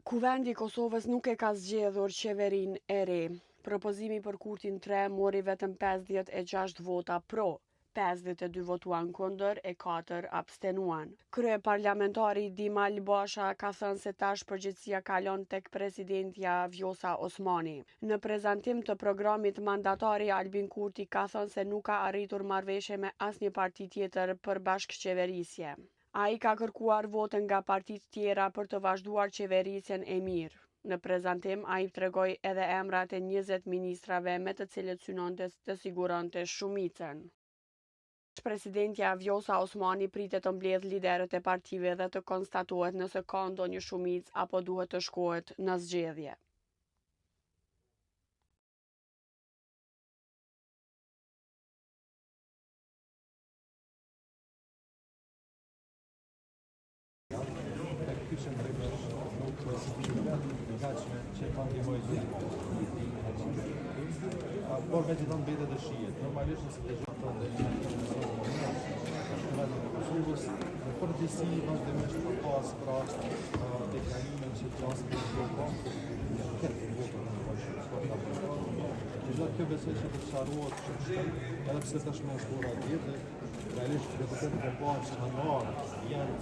Kuvendi i Kosovës nuk e ka zgjedhur qeverinë e re. Propozimi për kurtin 3 mori vetëm 56 vota pro, 52 votuan kundër e 4 abstenuan. Kryeparlamentari Dima Albasha ka thënë se tash përgjegjësia kalon tek presidentja Vjosa Osmani. Në prezantim të programit, mandatari Albin Kurti ka thënë se nuk ka arritur marrëveshje me asnjë parti tjetër për bashkëqeverisje. Ai ka kërkuar votën nga partitë tjera për të vazhduar qeverisjen e mirë. Në prezantim, ai tregoi edhe emrat e 20 ministrave me të cilët synonte të siguronte shumicën. Presidentja Vjosa Osmani pritet të mbledh liderët e partive dhe të konstatohet nëse ka ndonjë shumicë apo duhet të shkohet në zgjedhje. Kyçem drejtosh nuk e gatshme që ta ndihmoj gjithë. Por me gjithë mbetet e shijet. Normalisht nëse të gjithë të Kosovës, në përgjithësi vazhdimisht ka pas pra deklarimin që flasin për program, këtë votën në vazhdim. Gjithë kjo besoj që të sqarohet edhe pse tashmë është ora 10, realisht deputetët e parë që kanë marrë janë